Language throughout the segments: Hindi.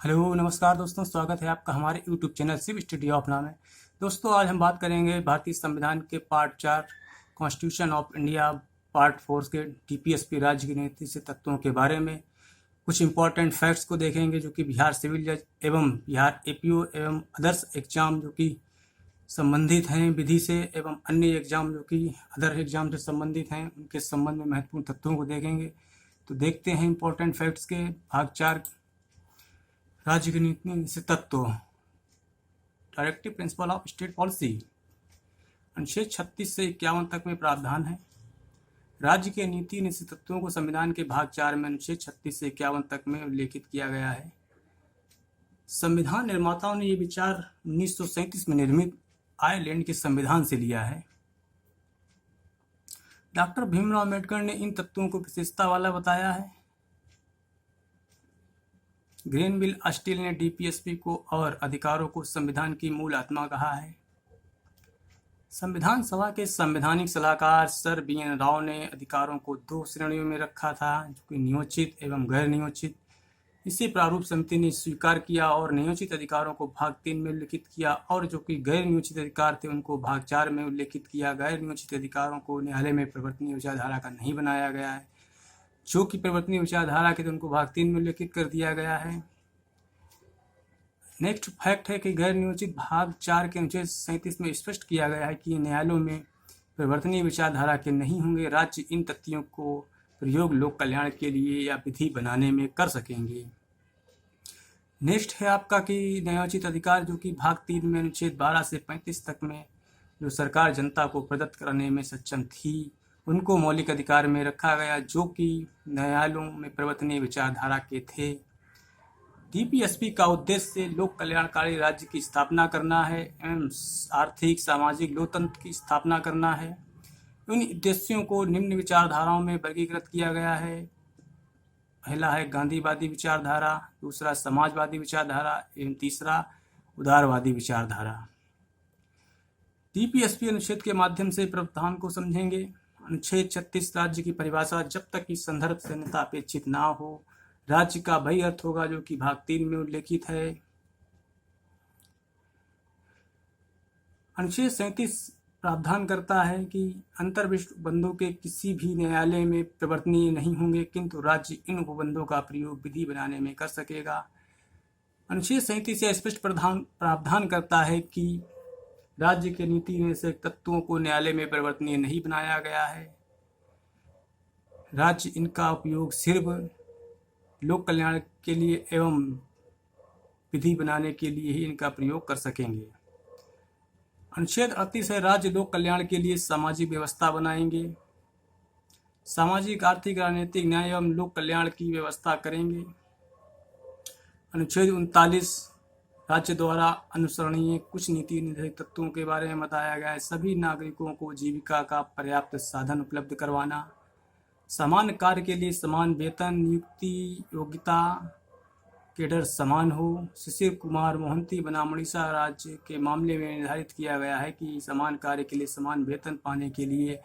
हेलो नमस्कार दोस्तों, स्वागत है आपका हमारे YouTube channel Shiv study of नाम है। दोस्तों, आज हम बात करेंगे भारतीय संविधान के part 4 constitution of India part 4 के टीपीएसपी राज्य की नीति से तत्वों के बारे में। कुछ इंपॉर्टेंट फैक्ट्स को देखेंगे जो कि बिहार सिविल जज एवं बिहार एपीओ एवं अदर्स एग्जाम जो कि संबंधित हैं विधि से, एवं अन्य एग्जाम जो कि अदर एग्जाम से संबंधित हैं, उनके संबंध में महत्वपूर्ण तत्वों को देखेंगे। तो देखते हैं इंपॉर्टेंट फैक्ट्स के भाग 4 राज्य की नीति से तत्व। Directive principle of state policy अनुच्छेद 36 से 51 तक में प्रावधान है। राज्य के नीति निश्चित तत्वों को संविधान के भाग 4 में अनुच्छेद 36 से 51 तक में उल्लेखित किया गया है। संविधान निर्माताओं ने ये विचार 1937 में निर्मित आयरलैंड के संविधान से लिया है। डॉक्टर भीमराव अम्बेडकर ने इन तत्वों को विशेषता वाला बताया है। ग्रेनविल अस्टील ने डीपीएसपी को और अधिकारों को संविधान की मूल आत्मा कहा है। संविधान सभा के संवैधानिक सलाहकार सर बी.एन. राव ने अधिकारों को 2 श्रेणियों में रखा था, जो कि नियोजित एवं गैर नियोजित। इसे प्रारूप समिति ने स्वीकार किया और नियोजित अधिकारों को भाग 3 में उल्लेखित किया, और जो कि गैर नियोजित अधिकार थे उनको भाग 4 में उल्लेखित किया। गैर नियोजित अधिकारों को न्यायालय में परिवर्तनीय विचारधारा का नहीं बनाया गया है, जो कि परिवर्तनीय विचारधारा के थे उनको भाग 3 में उल्लेखित कर दिया गया है। नेक्स्ट फैक्ट है कि गैर नियोजित भाग 4 के अनुच्छेद 37 में स्पष्ट किया गया है कि न्यायालयों में परिवर्तनीय विचारधारा के नहीं होंगे। राज्य इन तथ्यों को प्रयोग लोक कल्याण के लिए या विधि बनाने में कर सकेंगे। नेक्स्ट है आपका कि न्यायोचित अधिकार, जो कि भाग 3 में अनुच्छेद 12 से 35 तक में जो सरकार जनता को प्रदत्त करने में सक्षम थी, उनको मौलिक अधिकार में रखा गया, जो कि न्यायालयों में परिवर्तनीय विचारधारा के थे। डीपीएसपी का उद्देश्य लोक कल्याणकारी राज्य की स्थापना करना है एवं आर्थिक सामाजिक लोकतंत्र की स्थापना करना है। इन उद्देश्यों को निम्न विचारधाराओं में वर्गीकृत किया गया है। पहला है गांधीवादी विचारधारा, दूसरा समाजवादी विचारधारा एवं तीसरा उदारवादी विचारधारा। डीपीएसपी अनुच्छेद के माध्यम से प्रावधान को समझेंगे। अनुच्छेद 36 राज्य की परिभाषा, जब तक कि संदर्भ से अन्यथा अपेक्षित ना हो, राज्य का वही अर्थ होगा जो कि भाग 3 में उल्लेखित है। अनुच्छेद 37 प्रावधान करता है कि अंतर्विश्व उपबंधों के किसी भी न्यायालय में परिवर्तनीय नहीं होंगे, किंतु राज्य इन उपबंधों का प्रयोग विधि बनाने में कर सकेगा। अनुच्छेद 37 से स्पष्ट प्रावधान करता है कि राज्य के नीति में से तत्वों को न्यायालय में परिवर्तनीय नहीं बनाया गया है। राज्य इनका उपयोग सिर्फ लोक कल्याण के लिए एवं विधि बनाने के लिए ही इनका प्रयोग कर सकेंगे। अनुच्छेद 38 है, राज्य लोक कल्याण के लिए सामाजिक व्यवस्था बनाएंगे, सामाजिक आर्थिक राजनीतिक न्याय एवं लोक कल्याण की व्यवस्था करेंगे। अनुच्छेद 39 राज्य द्वारा अनुसरणीय कुछ नीति निर्धारित तत्वों के बारे में बताया गया है। सभी नागरिकों को जीविका का पर्याप्त साधन उपलब्ध करवाना, समान कार्य के लिए समान वेतन, नियुक्ति योग्यता केडर समान हो। शिशिर कुमार मोहंती बनाम उड़ीसा राज्य के मामले में निर्धारित किया गया है कि समान कार्य के लिए समान वेतन पाने के लिए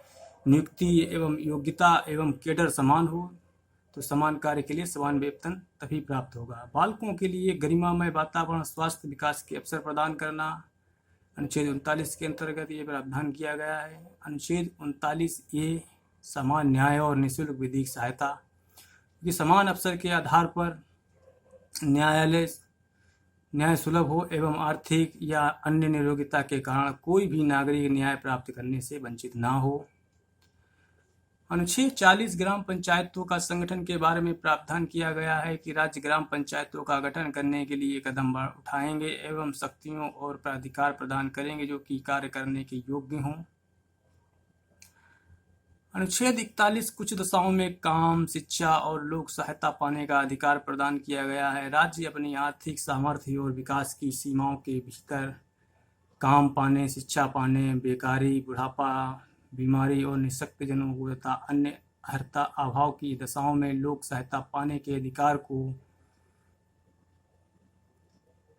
नियुक्ति एवं योग्यता एवं केडर समान हो, तो समान कार्य के लिए समान वेतन तभी प्राप्त होगा। बालकों के लिए गरिमामय वातावरण, स्वास्थ्य, विकास के अवसर प्रदान करना, अनुच्छेद 39 के अंतर्गत ये प्रावधान किया गया है। अनुच्छेद 39 ये समान न्याय और निःशुल्क विधिक सहायता, क्योंकि समान अवसर के आधार पर न्याय सुलभ हो एवं आर्थिक या अन्य नियोग्यता के कारण कोई भी नागरिक न्याय प्राप्त करने से वंचित ना हो। अनुच्छेद 40 ग्राम पंचायतों का संगठन के बारे में प्रावधान किया गया है कि राज्य ग्राम पंचायतों का गठन करने के लिए कदम उठाएंगे एवं शक्तियों और प्राधिकार प्रदान करेंगे जो कि कार्य करने के योग्य हों। अनुच्छेद 41 कुछ दशाओं में काम, शिक्षा और लोक सहायता पाने का अधिकार प्रदान किया गया है। राज्य अपनी आर्थिक सामर्थ्य और विकास की सीमाओं के भीतर काम पाने, शिक्षा पाने, बेकारी, बुढ़ापा, बीमारी और निःशक्त जनों को तथा अन्य अर्हता अभाव की दशाओं में लोक सहायता पाने के अधिकार को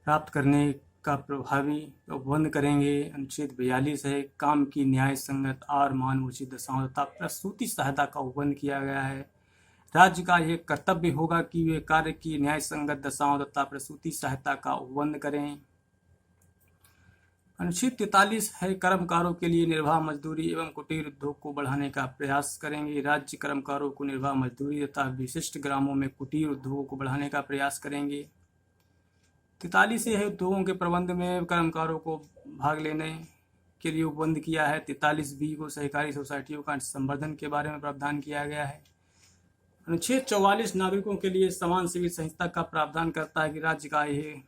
प्राप्त करने का प्रभावी उपबंध करेंगे। अनुच्छेद 42 है, काम की न्याय संगत और मानवोचित दशाओं तथा प्रसूति सहायता का उपबंध किया गया है। राज्य का यह कर्तव्य होगा कि वे कार्य की न्याय संगत दशाओं तथा प्रसूति सहायता का उपबंध करें। अनुच्छेद 43 है कर्मकारों के लिए निर्वाह मजदूरी एवं कुटीर उद्योग को बढ़ाने का प्रयास करेंगे। राज्य कर्मकारों को निर्वाह मजदूरी तथा विशिष्ट ग्रामों में कुटीर उद्योगों को बढ़ाने का प्रयास करेंगे। 43 है उद्योगों के प्रबंध में कर्मकारों को भाग लेने के लिए उपबंध किया है। 43B को सहकारी सोसाइटियों का संवर्धन के बारे में प्रावधान किया गया है। अनुच्छेद 44 नागरिकों के लिए समान सिविल संहिता का प्रावधान करता है कि राज्य का यह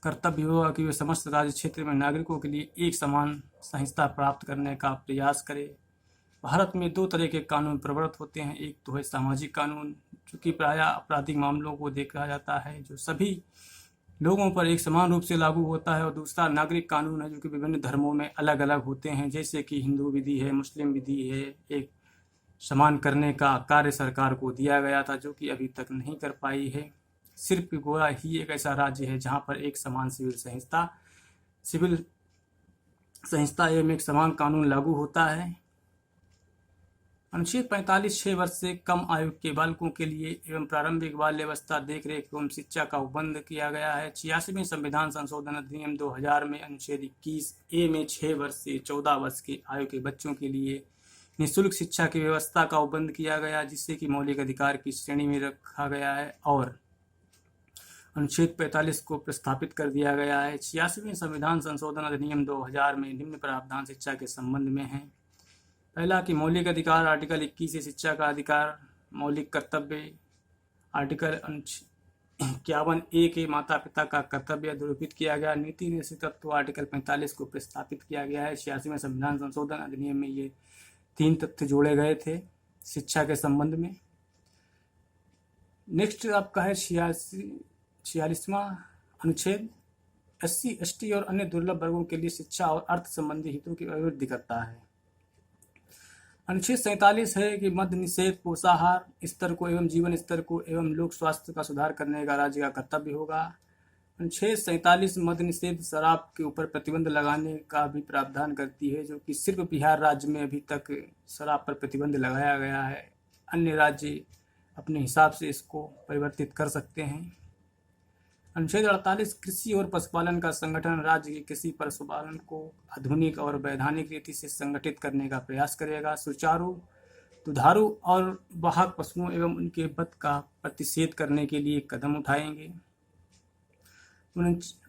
कर्तव्य होगा कि वे समस्त राज्य क्षेत्र में नागरिकों के लिए एक समान संहिता प्राप्त करने का प्रयास करे। भारत में 2 तरह के कानून प्रवृत्त होते हैं। एक तो है सामाजिक कानून, जो कि प्रायः आपराधिक मामलों को देखा जाता है, जो सभी लोगों पर एक समान रूप से लागू होता है, और दूसरा नागरिक कानून है, जो कि विभिन्न धर्मों में अलग अलग होते हैं, जैसे कि हिंदू विधि है, मुस्लिम विधि है। एक समान करने का कार्य सरकार को दिया गया था, जो कि अभी तक नहीं कर पाई है। सिर्फ गोवा ही एक ऐसा राज्य है जहां पर एक समान सिविल संहिता एवं एक समान कानून लागू होता है। अनुच्छेद 45 6 वर्ष से कम आयु के बालकों के लिए एवं प्रारंभिक बाल्यावस्था देखरेख एवं शिक्षा का उपबंध किया गया है। 86वें संविधान संशोधन अधिनियम 2000 में अनुच्छेद 21A में 6 वर्ष से 14 वर्ष की आयु के बच्चों के लिए निःशुल्क शिक्षा की व्यवस्था का उपबंध किया गया, जिससे कि मौलिक अधिकार की श्रेणी में रखा गया है। और अनुच्छेद 45 को प्रस्तापित कर दिया गया है। 86वें संविधान संशोधन अधिनियम 2000 में निम्न प्रावधान शिक्षा के संबंध में है। पहला कि मौलिक अधिकार आर्टिकल 21 से शिक्षा का अधिकार मौलिक कर्तव्य। आर्टिकल 51A के माता पिता का कर्तव्य दुरुपहित किया गया। नीति निश्चित तत्व आर्टिकल 45 को प्रस्तापित किया गया है। 86वें संविधान संशोधन अधिनियम में ये 3 तथ्य जोड़े गए थे शिक्षा के संबंध में। नेक्स्ट आपका है 46वां अनुच्छेद SC ST और अन्य दुर्लभ वर्गों के लिए शिक्षा और अर्थ संबंधी हितों की अभिवृद्धि करता है। अनुच्छेद 47 है कि मद्य निषेध, पोषाहार स्तर को एवं जीवन स्तर को एवं लोक स्वास्थ्य का सुधार करने का राज्य का कर्तव्य होगा। अनुच्छेद 47 मद्य निषेध शराब के ऊपर प्रतिबंध लगाने का भी प्रावधान करती है, जो कि सिर्फ बिहार राज्य में अभी तक शराब पर प्रतिबंध लगाया गया है। अन्य राज्य अपने हिसाब से इसको परिवर्तित कर सकते हैं। अनुच्छेद 48 कृषि और पशुपालन का संगठन राज्य के कृषि पशुपालन को आधुनिक और वैधानिक रीति से संगठित करने का प्रयास करेगा। सुचारू, दुधारू और वाहक पशुओं एवं उनके वध का प्रतिषेध करने के लिए कदम उठाएंगे।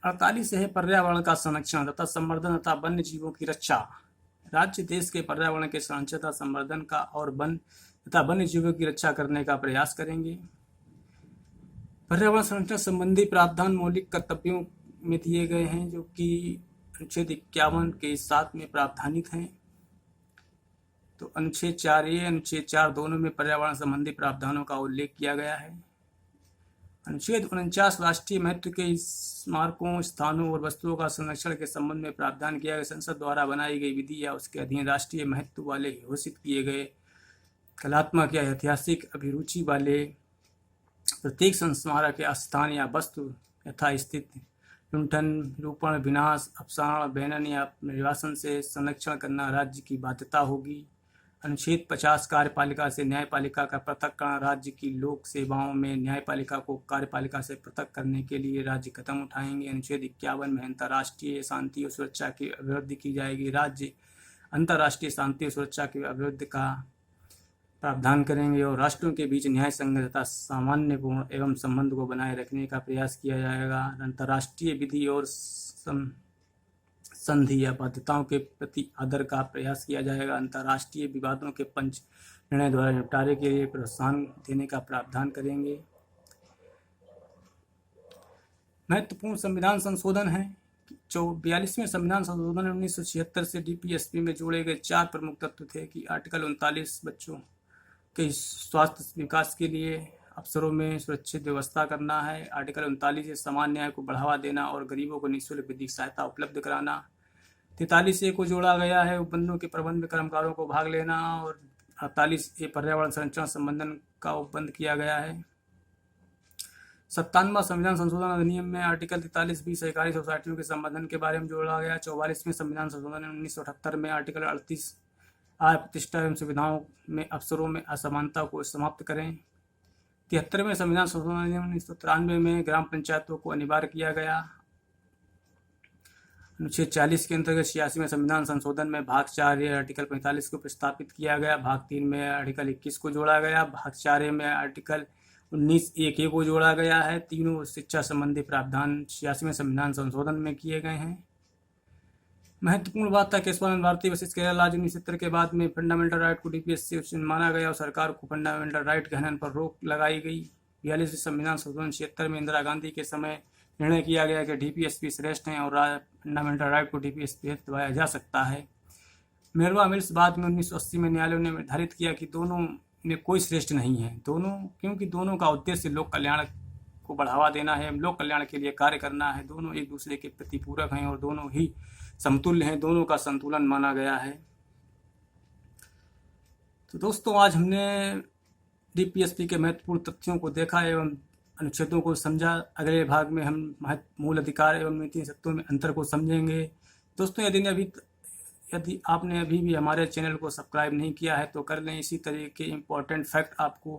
48 है पर्यावरण का संरक्षण तथा संवर्धन तथा वन्य जीवों की रक्षा। राज्य देश के पर्यावरण के संरक्षण तथा संवर्धन का और वन तथा वन्य जीवों की रक्षा करने का प्रयास करेंगे। पर्यावरण संरक्षण संबंधी प्रावधान मौलिक कर्तव्यों में दिए गए हैं, जो कि अनुच्छेद 51 के 7 में प्रावधानित हैं। तो अनुच्छेद 4A अनुच्छेद 4 दोनों में पर्यावरण संबंधी प्रावधानों का उल्लेख किया गया है। अनुच्छेद 49 राष्ट्रीय महत्व के स्मारकों, स्थानों और वस्तुओं का संरक्षण के संबंध में प्रावधान किया गया। संसद द्वारा बनाई गई विधि या उसके अधीन राष्ट्रीय महत्व वाले घोषित किए गए कलात्मक या ऐतिहासिक अभिरुचि वाले प्रत्येक स्मारक या स्थान या वस्तु यथास्थित लुंठन, विरूपण, विनाश, अपसारण, बैनन या निर्वासन से संरक्षण करना राज्य की बाध्यता होगी। अनुच्छेद 50 कार्यपालिका से न्यायपालिका का पृथक्करण। राज्य की लोक सेवाओं में न्यायपालिका को कार्यपालिका से पृथक करने के लिए राज्य कदम उठाएंगे। अनुच्छेद 51 में अंतर्राष्ट्रीय शांति और सुरक्षा की अभिवृद्धि की जाएगी। राज्य अंतर्राष्ट्रीय शांति और सुरक्षा की अभिवृद्धि का प्रावधान करेंगे और राष्ट्रों के बीच न्याय संगत तथा सामान्यपूर्ण एवं संबंध को बनाए रखने का प्रयास किया जाएगा। अंतर्राष्ट्रीय विधि और संधि या बाध्यताओं के प्रति आदर का प्रयास किया जाएगा। अंतर्राष्ट्रीय विवादों के पंच निर्णय द्वारा निपटारे के लिए प्रोत्साहन देने का प्रावधान करेंगे। महत्वपूर्ण संविधान संशोधन है। 42वें संविधान संशोधन 1976 से DPSP में जोड़े गए 4 प्रमुख तत्व थे कि आर्टिकल 39 बच्चों के स्वास्थ्य विकास के लिए अवसरों में सुरक्षित व्यवस्था करना है। आर्टिकल 39 से समान न्याय को बढ़ावा देना और गरीबों को निःशुल्क विधिक सहायता उपलब्ध कराना। 43A को जोड़ा गया है उपबंधों के प्रबंध में कर्मकारों को भाग लेना और 48A पर्यावरण संरक्षण संबंधन का उपबंध किया गया है। 57वां संविधान संशोधन अधिनियम में आर्टिकल 43B सहकारी सोसाइटियों के संबंधन के बारे में जोड़ा गया। 44वें संविधान संशोधन 1978 में आर्टिकल आय प्रतिष्ठा एवं सुविधाओं में अवसरों में असमानता को समाप्त करें। 73वें संविधान संशोधन 1993 में ग्राम पंचायतों को अनिवार्य किया गया। अनुच्छेद 40 के अंतर्गत 86वें संविधान संशोधन में भाग 4 आर्टिकल 45 को प्रस्तावित किया गया। भाग 3 में आर्टिकल 21 को जोड़ा गया। भाग 4 में आर्टिकल 19(1)(a) को जोड़ा गया है। तीनों शिक्षा संबंधी प्रावधान 86वें संविधान संशोधन में किए गए हैं। महत्वपूर्ण बात था केशवानंद भारती वर्सेस केरला राज्य 1970 के बाद में फंडामेंटल राइट को डीपीएस से उच्च माना गया और सरकार को फंडामेंटल राइट के हनन पर रोक लगाई गई। 42वें संविधान संशोधन 76 में इंदिरा गांधी के समय निर्णय किया गया कि डीपीएसपी श्रेष्ठ हैं और फंडामेंटल राइट को डीपीएसपी हेतु दबाया जा सकता है। मेरवा मिल्स बाद में 1980 में न्यायालय ने निर्धारित किया कि दोनों में कोई श्रेष्ठ नहीं है, क्योंकि दोनों का उद्देश्य लोक कल्याण को बढ़ावा देना है, लोक कल्याण के लिए कार्य करना है। दोनों एक दूसरे के प्रति पूरक हैं और दोनों ही समतुल्य हैं, दोनों का संतुलन माना गया है। तो दोस्तों, आज हमने डीपीएसपी के महत्वपूर्ण तथ्यों को देखा एवं अनुच्छेदों को समझा। अगले भाग में हम मूल अधिकार एवं नीति सत्यों में अंतर को समझेंगे। दोस्तों, यदि आपने अभी भी हमारे चैनल को सब्सक्राइब नहीं किया है तो कर लें। इसी तरह के इम्पोर्टेंट फैक्ट आपको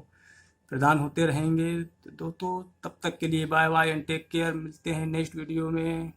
प्रदान होते रहेंगे। तो दोस्तों, तब तक के लिए bye bye and take care. मिलते हैं नेक्स्ट वीडियो में।